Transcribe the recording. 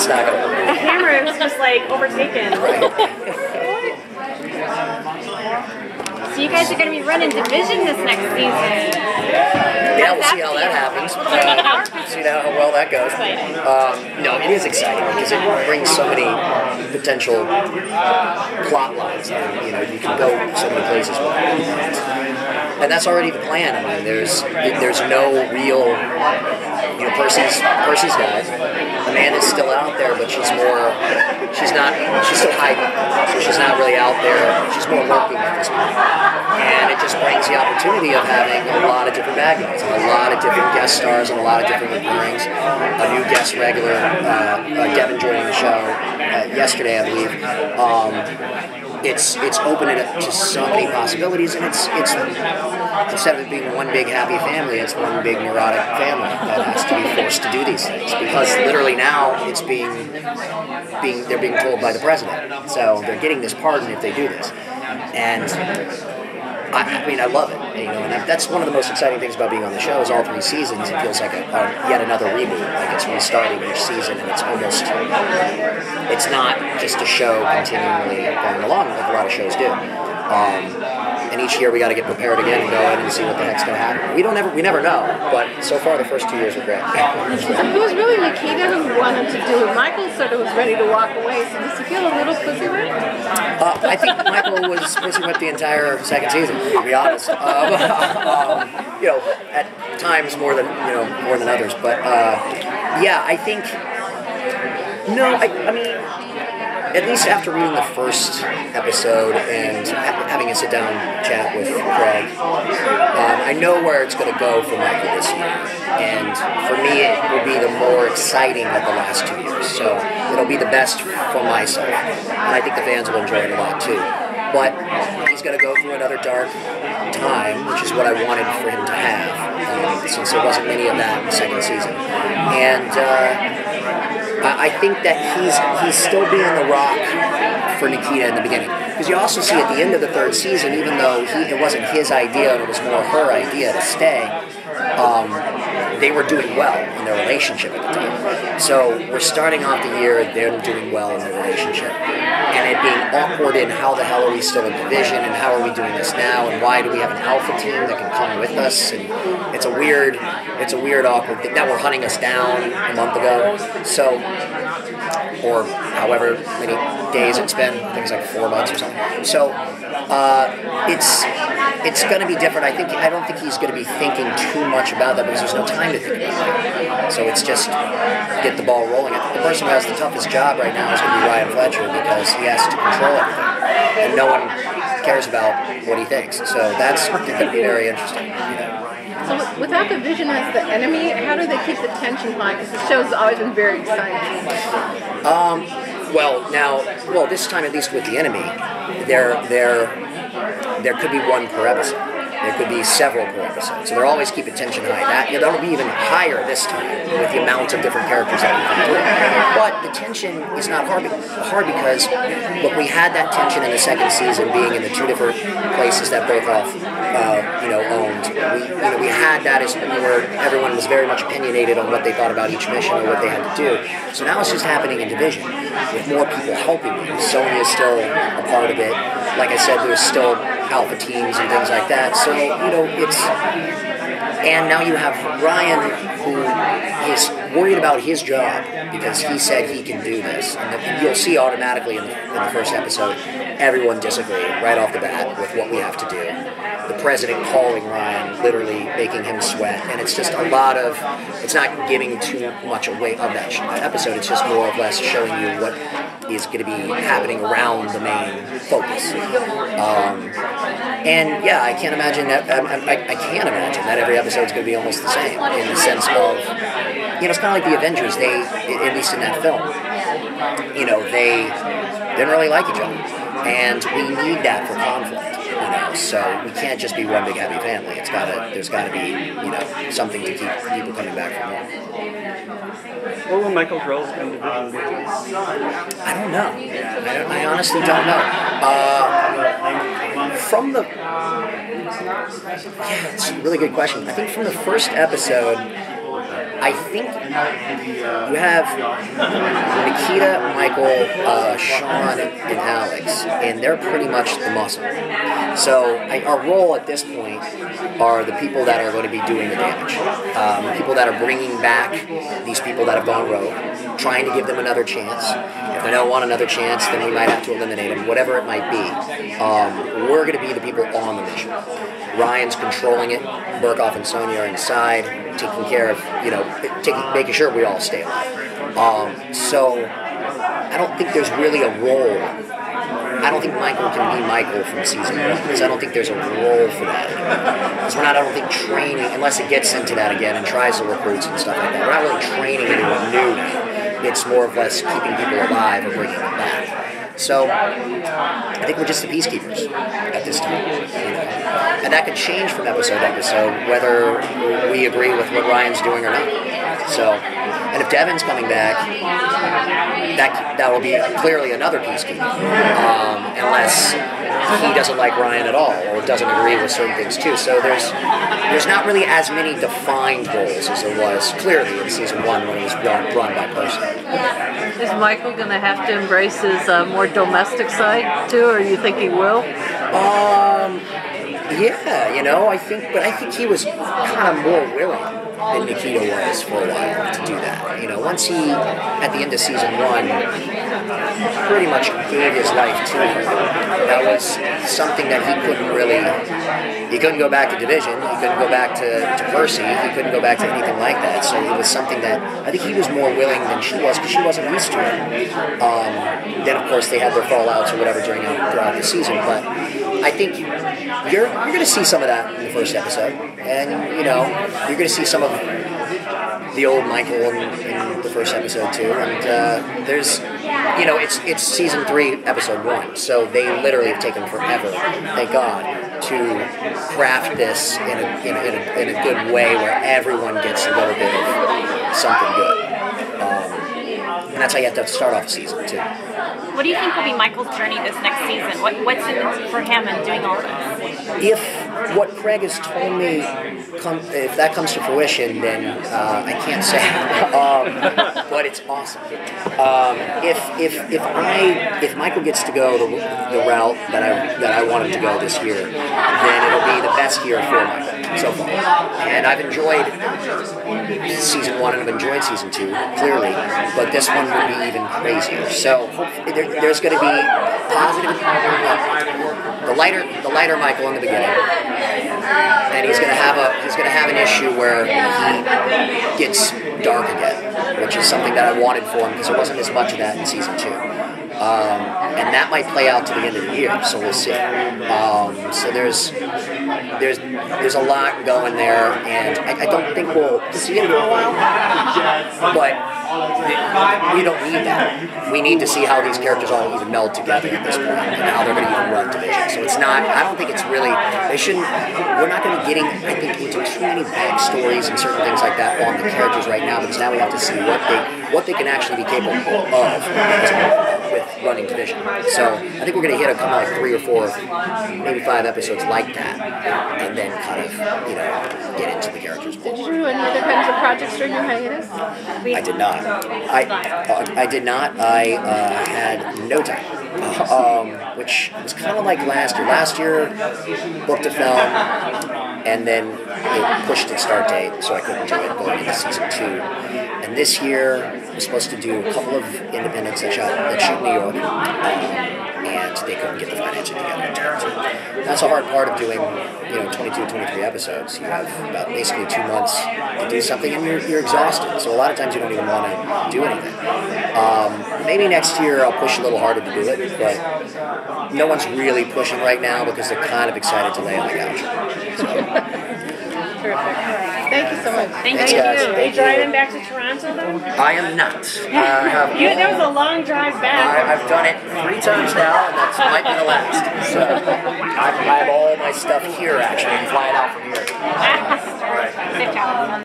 it's not going to work. The camera is just like overtaken. So you guys are going to be running division this next season. Yeah, we'll see how that happens. See how well that goes. No, it is exciting because it brings so many potential plot lines. You know, you can go so many places with it. And that's already the plan. I mean, there's no real, you know, Percy's died. Amanda's still out there, but she's still hiding. So she's not really out there. She's more lurking at this point. And it just brings the opportunity of having a lot of different bad guys, a lot of different guest stars, and a lot of different recurrings. A new guest regular, Devin joining the show yesterday, I believe. It's opening it to so many possibilities, and it's instead of it being one big happy family, it's one big neurotic family that has to be forced to do these things because literally now it's they're being told by the president, so they're getting this pardon if they do this, and I mean, I love it, you know, and that's one of the most exciting things about being on the show is all 3 seasons. It feels like yet another reboot, like it's restarting each season, and it's not just a show continually going along like a lot of shows do. And each year we got to get prepared again and go in and see what the heck's going to happen. We never know, but so far the first 2 years were great. It was really Nikita who wanted to do it. Michael sort of was ready to walk away, so does he feel a little pussy whipped? I think Michael was pussy whipped the entire second season, to be honest. You know, at times more than others, but yeah, I think I mean, at least after reading the first episode and having a sit-down chat with Craig, I know where it's going to go for Michael this year. And for me, it will be the more exciting of the last 2 years. So it'll be the best for myself. And I think the fans will enjoy it a lot, too. But he's going to go through another dark time, which is what I wanted for him to have, since there wasn't any of that in the second season. And I think that he's still being the rock for Nikita in the beginning. Because you also see at the end of the third season, even though it wasn't his idea and it was more her idea to stay, they were doing well in their relationship at the time. So we're starting off the year, they're doing well in their relationship. And it being awkward in how the hell are we still in division and how are we doing this now and why do we have an alpha team that can come with us? And it's a weird awkward thing. Now we're hunting us down a month ago. So, or however many days it's been, I think it's like 4 months or something. So it's going to be different. I don't think he's going to be thinking too much about that because there's no time to think about that. So it's just get the ball rolling. The person who has the toughest job right now is going to be Ryan Fletcher because he has to control everything, and no one cares about what he thinks. So that's going to be very interesting. So without the Vision as the enemy, how do they keep the tension high? Because the show's always been very exciting. Well, this time at least with the enemy, there could be one per episode. There could be several per episode. So they're always keeping tension high. That'll be even higher this time with the amount of different characters that we can do. But the tension is not hard because, look, we had that tension in the second season being in the 2 different places that Berkoff, owned. We had that as everyone was very much opinionated on what they thought about each mission or what they had to do. So now it's just happening in Division with more people helping you. Sony is still a part of it. Like I said, there's still alpha teams and things like that. So, and now you have Ryan who is worried about his job because he said he can do this. And you'll see automatically in the first episode, everyone disagree right off the bat with what we have to do. The president calling Ryan, literally making him sweat, and it's just a lot of, it's not giving too much away of that episode, it's just more or less showing you what is going to be happening around the main focus. And yeah, I can't imagine that, I can't imagine that every episode is going to be almost the same, in the sense of, it's kind of like the Avengers, they, at least in that film, they didn't really like each other, and we need that for conflict. So we can't just be one big happy family. There's got to be, something to keep people coming back from home. What will Michael's role in Division be? I don't know. I honestly don't know. It's a really good question. I think from the first episode, I I think you have Nikita, Michael, Sean, and Alex, and they're pretty much the muscle. So our role at this point are the people that are going to be doing the damage. People that are bringing back these people that have gone rogue, trying to give them another chance. If they don't want another chance, then we might have to eliminate them, whatever it might be. We're going to be the people on the mission. Ryan's controlling it. Burkhoff and Sonia are inside, taking care of, making sure we all stay alive. So I don't think there's really a role. I don't think Michael can be Michael from season 1, because I don't think there's a role for that anymore. Because we're not, I don't think, training, unless it gets into that again and tries to recruits and stuff like that. We're not really training anyone new now. It's more or less keeping people alive or bringing them back. So I think we're just the peacekeepers at this time, and that could change from episode to episode whether we agree with what Ryan's doing or not. So, and if Devin's coming back, that will be clearly another peacekeeper, unless he doesn't like Ryan at all or doesn't agree with certain things too. So there's not really as many defined roles as there was clearly in season 1 when it was run by person. Is Michael going to have to embrace his more domestic side too, or you think he will? Yeah, I think he was kind of more willing than Nikita was for a while to do that. Once he, at the end of season 1, pretty much gave his life to her, that was something that he couldn't go back to Division, he couldn't go back to Percy, he couldn't go back to anything like that. So it was something that I think he was more willing than she was, because she wasn't used to it. Then, of course, they had their fallouts or whatever throughout the season, but I think you're going to see some of that in the first episode, and you're going to see some of the old Michael in the first episode too. And there's, it's season 3, episode 1, so they literally have taken forever, thank God, to craft this in a good way where everyone gets a little bit of something good. And that's how you have to start off a season too. What do you think will be Michael's journey this next season? What's in it for him in doing all this? If what Craig has told me, if that comes to fruition, then I can't say, but it's awesome. If Michael gets to go the route that I want him to go this year, then it'll be the best year for Michael so far. And I've enjoyed season 1 and I've enjoyed season 2 clearly, but this one would be even crazier. So there's going to be positive, the lighter Michael in the beginning, and he's going to have an issue where he gets dark again, which is something that I wanted for him because there wasn't as much of that in season 2. And that might play out to the end of the year, so we'll see. So there's a lot going there, and I don't think we'll see it for a while, but we don't need that. We need to see how these characters all even meld together at this point, and how they're going to even run Division. So it's not, I don't think it's really, we're not going to be getting, I think, into too many backstories and certain things like that on the characters right now, because now we have to see what they can actually be capable of with running Division. So I think we're going to hit a couple like 3 or 4, maybe 5 episodes like that, and then kind of, get into the characters more. Did you do any other kinds of projects during your hiatus? I did not. I did not. I had no time, which was kind of like last year. Last year, booked a film, and then it pushed its start date, so I couldn't do it going into season 2. And this year, I was supposed to do a couple of independents that shoot in New York, and they couldn't get the financing together in time. So that's a hard part of doing, 22, 23 episodes. You have about basically 2 months to do something, and you're exhausted. So a lot of times you don't even want to do anything. Maybe next year I'll push a little harder to do it, but no one's really pushing right now because they're kind of excited to lay on the couch. So. Terrific. Thank you so much. Thank Thanks, you. guys. Are you driving back to Toronto then? I am not. That was a long drive back. I've done it 3 times now, and that might be the last. So I have all my stuff here, actually. I'm flying out from here. Safe travels.